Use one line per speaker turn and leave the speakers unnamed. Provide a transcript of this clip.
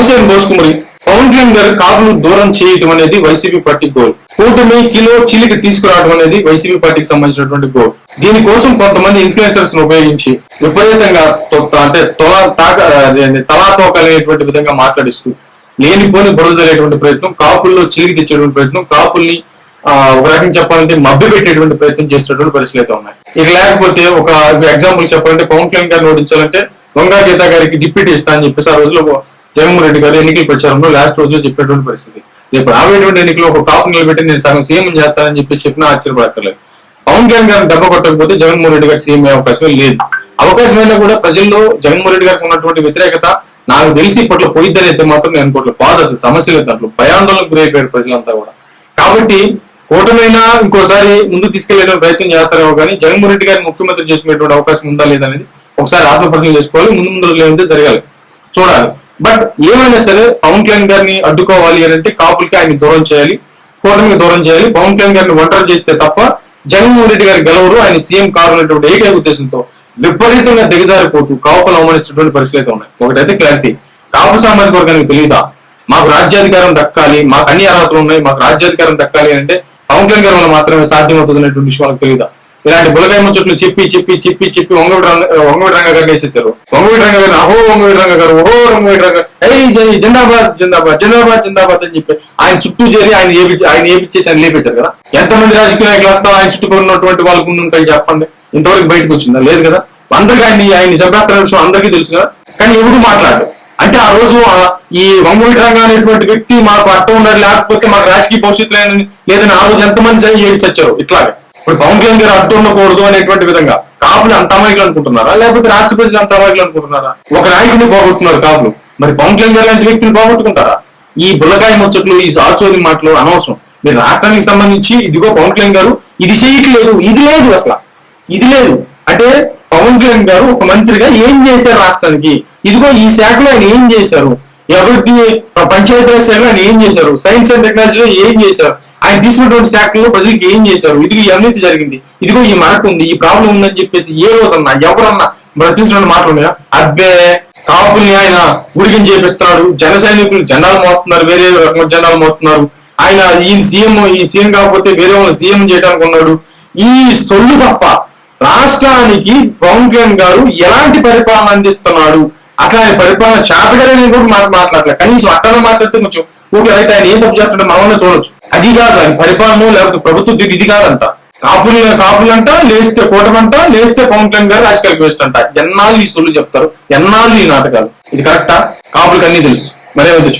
బోసేన్ బోసుకుమరి పవన్ కళ్యాణ్ గారు కాపులు దూరం చేయటం అనేది వైసీపీ పార్టీ గోల్. కూటమి కిలో చిలికి తీసుకురావడం అనేది వైసీపీ పార్టీకి సంబంధించినటువంటి గోల్. దీనికోసం కొంతమంది ఇన్ఫ్లుయెన్సర్స్ ను ఉపయోగించి విపరీతంగా అంటే తలాతోకలేటువంటి విధంగా మాట్లాడిస్తూ లేనిపోని బురద జరిగేటువంటి ప్రయత్నం, కాపుల్లో చిలికి తెచ్చేటువంటి ప్రయత్నం, కాపుల్ని ఒక రకంగా చెప్పాలంటే మభ్య పెట్టేటువంటి ప్రయత్నం చేసేటువంటి పరిస్థితులు అయితే ఉన్నాయి. ఇక లేకపోతే ఒక ఎగ్జాంపుల్ చెప్పాలంటే పవన్ కళ్యాణ్ గారిని ఓడించాలంటే వంగా గీత గారికి డిప్యూటీ ఇస్తా అని చెప్పేసి ఆ రోజులో జగన్మోహన్ రెడ్డి గారు ఎన్నికల ప్రచారంలో లాస్ట్ రోజులో చెప్పేటువంటి పరిస్థితి. రేపు రాబోయేటువంటి ఎన్నికలు ఒక కాపు నిలబెట్టి నేను సగం సీఎం చేస్తానని చెప్పి చెప్పినా ఆశ్చర్యపడక్కర్లేదు. పవన్ కళ్యాణ్ గారిని దెబ్బ కొట్టకపోతే జగన్మోహన్ రెడ్డి గారు సీఎం అయ్యే అవకాశం లేదు. అవకాశమైనా కూడా ప్రజల్లో జగన్మోహన్ రెడ్డి గారికి ఉన్నటువంటి వ్యతిరేకత నాకు తెలిసి ఇప్పట్లో పోయిద్దని అయితే మాత్రం నేను అనుకోవట్లేదు. బాధ అసలు సమస్య లేదు, దాంట్లో భయాందోళనకు గురైపోయారు ప్రజలంతా కూడా. కాబట్టి కూటమైనా ఇంకోసారి ముందుకు తీసుకెళ్లే ప్రయత్నం చేస్తారేమో కానీ జగన్మోహన్ రెడ్డి గారిని ముఖ్యమంత్రి చేసుకునేటువంటి అవకాశం ఉందా లేదనేది ఒకసారి ఆత్మపరిశీలన చేసుకోవాలి. ముందు ఏమైతే జరగాలి చూడాలి. బట్ ఏమైనా సరే పవన్ కళ్యాణ్ గారిని అడ్డుకోవాలి అని అంటే కాపులకి ఆయన దూరం చేయాలి, కూటమికి దూరం చేయాలి. పవన్ కళ్యాణ్ గారిని ఒంటరి చేస్తే తప్ప జగన్మోహన్ రెడ్డి గారి గెలవరు, ఆయన సీఎం కావాలనేటువంటి ఏకైక ఉద్దేశంతో విపరీతంగా దిగజారిపోతూ కాపులు అవమానిస్తున్నటువంటి పరిస్థితులు అయితే ఉన్నాయి. ఒకటైతే క్లారిటీ, కాపు సామాజిక వర్గానికి తెలియదా మాకు రాజ్యాధికారం దక్కాలి, మాకు అన్ని అర్హతలు ఉన్నాయి, మాకు రాజ్యాధికారం దక్కాలి అంటే పవన్ కళ్యాణ్ గారి వల్ల మాత్రమే సాధ్యమవుతుంది అనేటువంటి విషయం వాళ్ళకి తెలియదా? ఇలాంటి బులగాయ ముచ్చట్లు చెప్పి వంగవీటి రంగ గారిని వేసేసారు. వంగవీటి రంగ గారిని అహో వంగవీటి రంగ గారు, ఓహో వంగవీటి రంగ జిందాబాద్ జిందాబాద్ జిందాబాద్ జిందాబాద్ అని చెప్పి ఆయన చుట్టూ చేరి ఆయన ఏపిచ్చేసి ఆయన లేపేశారు కదా. ఎంతమంది రాజకీయ నాయకులు వస్తావు ఆయన చుట్టూ ఉన్నటువంటి వాళ్ళకు ముందు ఉంటాయి చెప్పండి? ఇంతవరకు బయటకు వచ్చిందా? లేదు కదా. అందరికీ ఆయన చంపేస్తున్న విషయం అందరికీ తెలుసు కదా, కానీ ఎవరు మాట్లాడు అంటే ఆ రోజు ఈ వంగవీటి రంగ అనేటువంటి వ్యక్తి మాకు అర్థం ఉండాలి, లేకపోతే మాకు రాజకీయ భవిష్యత్తు లేదని ఆ రోజు ఎంతమంది ఏడి చచ్చారు. ఇట్లాగే ఇప్పుడు పవన్ కళ్యాణ్ గారు అర్థం ఉండకూడదు అనేటువంటి విధంగా కాపులు అంత అమాయకులు అనుకుంటున్నారా, లేకపోతే రాష్ట్ర ప్రజలు అంత అమాయకులు అనుకుంటున్నారా? ఒక నాయకుడిని పోగొట్టున్నారు కాపులు, మరి పవన్ కళ్యాణ్ గారు లాంటి వ్యక్తిని పోగొట్టుకుంటారా? ఈ బుల్లకాయ ముచ్చట్లు, ఈ ఆశోది మాటలు అనవసరం. మీరు రాష్ట్రానికి సంబంధించి ఇదిగో పవన్ కళ్యాణ్ గారు ఇది చేయట్లేదు, ఇది లేదు, అసలు ఇది లేదు అంటే పవన్ కళ్యాణ్ గారు ఒక మంత్రిగా ఏం చేశారు రాష్ట్రానికి? ఇదిగో ఈ శాఖలో ఆయన ఏం చేశారు? అభివృద్ధి పంచాయతీరాజ్ శాఖలో ఆయన ఏం చేశారు? సైన్స్ అండ్ టెక్నాలజీలో ఏం చేశారు? ఆయన తీసుకున్నటువంటి శాఖలో ప్రజలకు ఏం చేశారు? ఇదిగో ఈ అవినీతి జరిగింది, ఇదిగో ఈ మరక ఉంది, ఈ ప్రాబ్లం ఉందని చెప్పేసి ఏ రోజన్నా ఎవరన్నా ప్రశ్నించిన మాటలు ఉన్నాయా? అబ్బే కాపుల్ని ఆయన గుడికిని చేపిస్తున్నాడు, జన సైనికులు జెండాలు మోస్తున్నారు, వేరే రకమైన జెండాలు మోస్తున్నారు, ఆయన ఈ సీఎం కాకపోతే వేరే వాళ్ళని సీఎం చేయడానికి ఉన్నాడు. ఈ సొల్లు తప్ప రాష్ట్రానికి పవన్ కళ్యాణ్ గారు ఎలాంటి పరిపాలన అందిస్తున్నాడు, అసలు ఆయన పరిపాలన చేతగానే కూడా మాట్లాడలేదు. కనీసం అట్లా మాట్లాడితే కొంచెం ఓకే రైట్, ఆయన ఏం తప్పు చేస్తుంటే మనల్ని చూడొచ్చు. అది కాదు ఆయన పరిపాలన, లేకపోతే ప్రభుత్వం ఇది కాదంట. కాపులంట లేస్తే కూటమంట, లేస్తే పవన్ కళ్యాణ్ గారు రాజకీయాలకు వేస్ట్ అంట. ఎన్నాళ్ళు ఈ సొల్లు చెప్తారు, ఎన్నాళ్ళు ఈ నాటకాలు? ఇది కరెక్టా? కాపులకు అన్ని తెలుసు, మరే వద్దు.